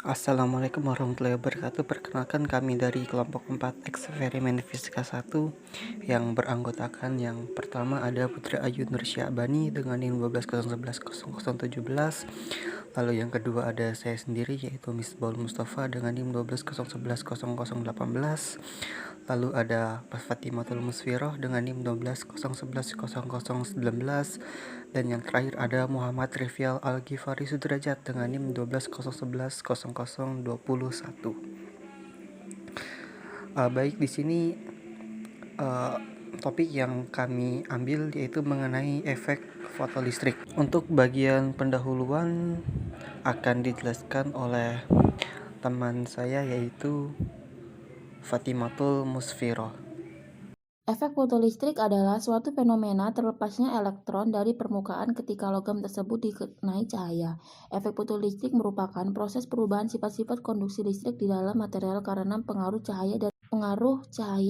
Assalamualaikum warahmatullahi wabarakatuh. Perkenalkan kami dari kelompok 4 eksperimen fisika 1 yang beranggotakan yang pertama ada Putri Ayu Nur Syabani dengan NIM 12011017. Lalu yang kedua ada saya sendiri yaitu Misbahul Mustafa dengan NIM 12011018. Lalu ada Pak Fatimatul Musfiroh dengan NIM 12011019. Dan yang terakhir ada Muhammad Rifial Al-Ghifari Sudrajat dengan NIM 1201110021. Baik, di sini topik yang kami ambil yaitu mengenai efek fotolistrik. Untuk bagian pendahuluan akan dijelaskan oleh teman saya yaitu Fatimatul Musfiroh. Efek fotolistrik adalah suatu fenomena terlepasnya elektron dari permukaan ketika logam tersebut dikenai cahaya. Efek fotolistrik merupakan proses perubahan sifat-sifat konduksi listrik di dalam material karena pengaruh cahaya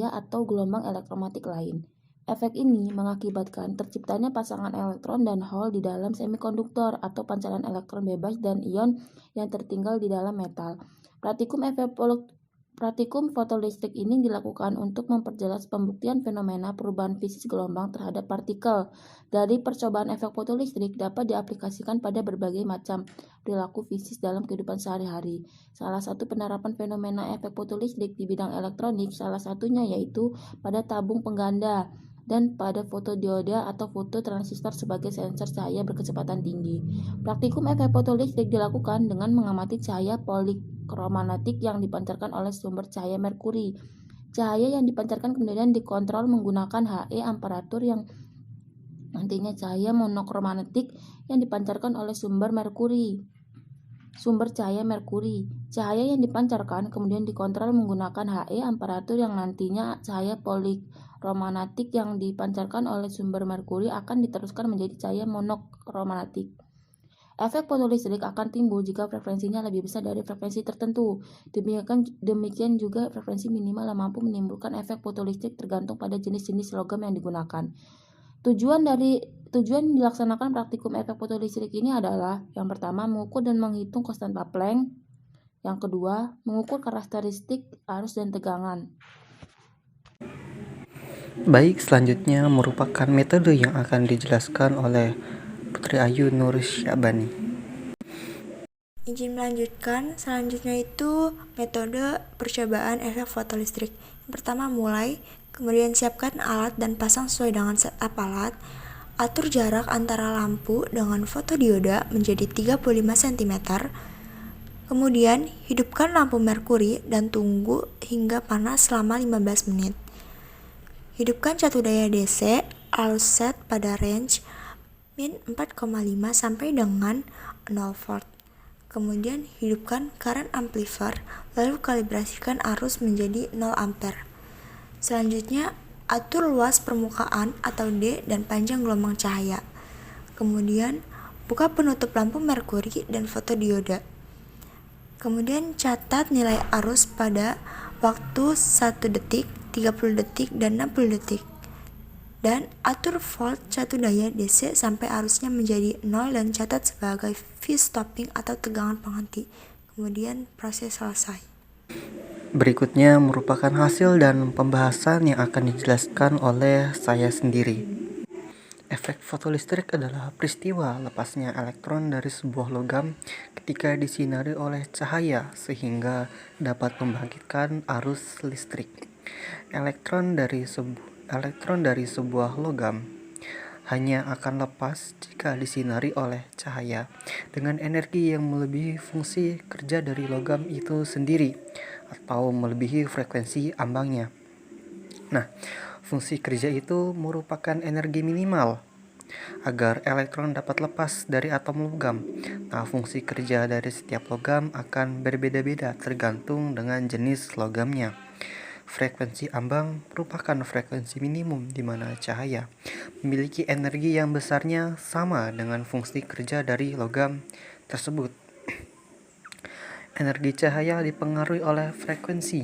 atau gelombang elektromagnetik lain. Efek ini mengakibatkan terciptanya pasangan elektron dan hole di dalam semikonduktor atau pancaran elektron bebas dan ion yang tertinggal di dalam metal. Praktikum fotolistrik ini dilakukan untuk memperjelas pembuktian fenomena perubahan fisik gelombang terhadap partikel. Dari percobaan efek fotolistrik dapat diaplikasikan pada berbagai macam perilaku fisik dalam kehidupan sehari-hari. Salah satu penerapan fenomena efek fotolistrik di bidang elektronik salah satunya yaitu pada tabung pengganda dan pada fotodioda atau fototransistor sebagai sensor cahaya berkecepatan tinggi. Praktikum efek fotolistrik dilakukan dengan mengamati cahaya polikromatik yang dipancarkan oleh sumber cahaya merkuri. Cahaya yang dipancarkan kemudian dikontrol menggunakan He amperatur yang nantinya cahaya monokromatik yang dipancarkan oleh sumber cahaya merkuri. Cahaya yang dipancarkan kemudian dikontrol menggunakan He amperatur yang nantinya cahaya polikromatik yang dipancarkan oleh sumber merkuri akan diteruskan menjadi cahaya monokromatik. Efek fotolistrik akan timbul jika frekuensinya lebih besar dari frekuensi tertentu. Demikian juga frekuensi minimal yang mampu menimbulkan efek fotolistrik tergantung pada jenis-jenis logam yang digunakan. Tujuan dilaksanakan praktikum efek fotolistrik ini adalah yang pertama mengukur dan menghitung konstanta Planck, yang kedua mengukur karakteristik arus dan tegangan. Baik, selanjutnya merupakan metode yang akan dijelaskan oleh Putri Ayu Nur Syabani. Izin melanjutkan, selanjutnya itu metode percobaan efek fotolistrik. Yang pertama mulai, kemudian siapkan alat dan pasang sesuai dengan setup alat. Atur jarak antara lampu dengan fotodioda menjadi 35 cm. Kemudian hidupkan lampu merkuri dan tunggu hingga panas selama 15 menit. Hidupkan catu daya DC, lalu set pada range min 4,5 sampai dengan 0 volt. Kemudian hidupkan current amplifier, lalu kalibrasikan arus menjadi 0 ampere. Selanjutnya, atur luas permukaan atau D dan panjang gelombang cahaya. Kemudian, buka penutup lampu merkuri dan fotodioda. Kemudian catat nilai arus pada waktu 1 detik, 30 detik, dan 60 detik. Dan atur volt catu daya DC sampai arusnya menjadi 0 dan catat sebagai phase stopping atau tegangan penghenti. Kemudian proses selesai. Berikutnya merupakan hasil dan pembahasan yang akan dijelaskan oleh saya sendiri. Efek fotolistrik adalah peristiwa lepasnya elektron dari sebuah logam ketika disinari oleh cahaya sehingga dapat membangkitkan arus listrik. Elektron dari sebuah logam hanya akan lepas jika disinari oleh cahaya dengan energi yang melebihi fungsi kerja dari logam itu sendiri atau melebihi frekuensi ambangnya. Nah, fungsi kerja itu merupakan energi minimal agar elektron dapat lepas dari atom logam. Nah, fungsi kerja dari setiap logam akan berbeda-beda tergantung dengan jenis logamnya. Frekuensi ambang merupakan frekuensi minimum di mana cahaya memiliki energi yang besarnya sama dengan fungsi kerja dari logam tersebut. Energi cahaya dipengaruhi oleh frekuensi,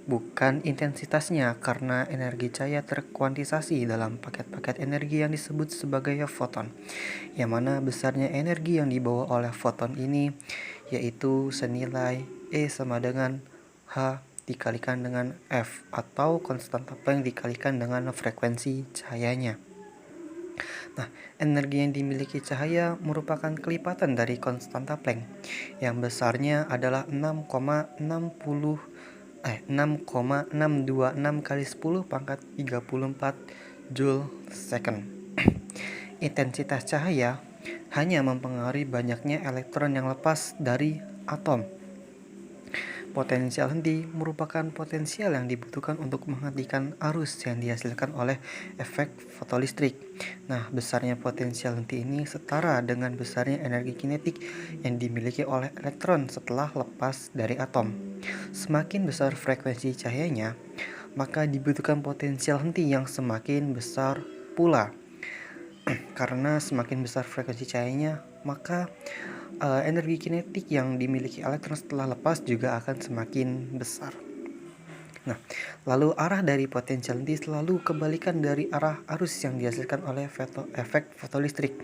bukan intensitasnya, karena energi cahaya terkuantisasi dalam paket-paket energi yang disebut sebagai foton, yang mana besarnya energi yang dibawa oleh foton ini yaitu senilai E sama dengan H dikalikan dengan F atau konstanta Planck dikalikan dengan frekuensi cahayanya. Nah, energi yang dimiliki cahaya merupakan kelipatan dari konstanta Planck yang besarnya adalah 6,626 kali 10 pangkat 34 Joule second. Intensitas cahaya hanya mempengaruhi banyaknya elektron yang lepas dari atom. Potensial henti merupakan potensial yang dibutuhkan untuk menghentikan arus yang dihasilkan oleh efek fotolistrik. Nah, besarnya potensial henti ini setara dengan besarnya energi kinetik yang dimiliki oleh elektron setelah lepas dari atom. Semakin besar frekuensi cahayanya, maka dibutuhkan potensial henti yang semakin besar pula. Karena semakin besar frekuensi cahayanya, maka energi kinetik yang dimiliki elektron setelah lepas juga akan semakin besar. Nah, lalu arah dari potensial henti selalu kebalikan dari arah arus yang dihasilkan oleh efek fotolistrik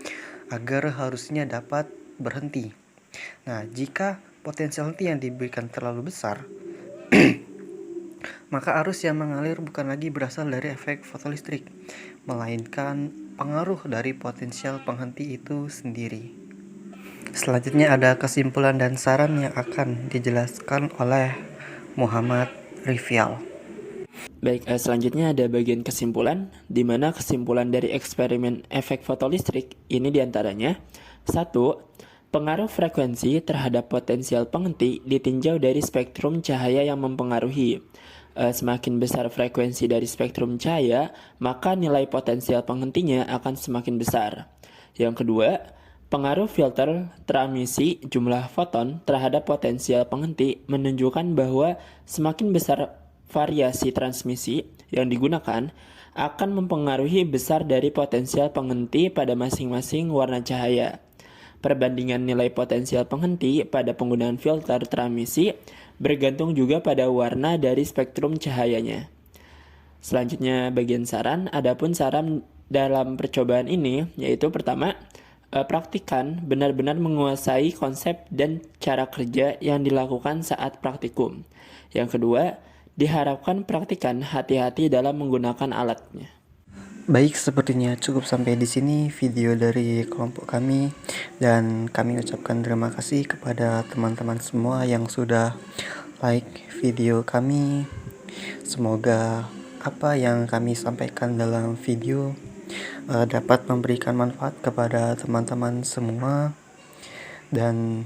agar harusnya dapat berhenti. Nah, jika potensial henti yang diberikan terlalu besar, maka arus yang mengalir bukan lagi berasal dari efek fotolistrik, melainkan pengaruh dari potensial penghenti itu sendiri. Selanjutnya ada kesimpulan dan saran yang akan dijelaskan oleh Muhammad Rivial. Baik, selanjutnya ada bagian kesimpulan, di mana kesimpulan dari eksperimen efek fotolistrik ini diantaranya 1. Pengaruh frekuensi terhadap potensial penghenti ditinjau dari spektrum cahaya yang mempengaruhi. Semakin besar frekuensi dari spektrum cahaya, maka nilai potensial penghentinya akan semakin besar. Yang kedua, pengaruh filter transmisi jumlah foton terhadap potensial penghenti menunjukkan bahwa semakin besar variasi transmisi yang digunakan akan mempengaruhi besar dari potensial penghenti pada masing-masing warna cahaya. Perbandingan nilai potensial penghenti pada penggunaan filter transmisi bergantung juga pada warna dari spektrum cahayanya. Selanjutnya bagian saran, adapun saran dalam percobaan ini yaitu pertama, praktikan benar-benar menguasai konsep dan cara kerja yang dilakukan saat praktikum. Yang kedua, diharapkan praktikan hati-hati dalam menggunakan alatnya. Baik, sepertinya cukup sampai di sini video dari kelompok kami, dan kami ucapkan terima kasih kepada teman-teman semua yang sudah like video kami. Semoga apa yang kami sampaikan dalam video dapat memberikan manfaat kepada teman-teman semua, dan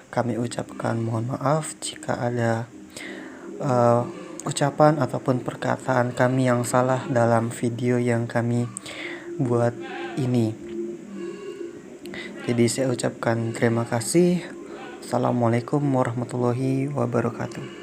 kami ucapkan mohon maaf jika ada ucapan ataupun perkataan kami yang salah dalam video yang kami buat ini. Jadi saya ucapkan terima kasih. Assalamualaikum warahmatullahi wabarakatuh.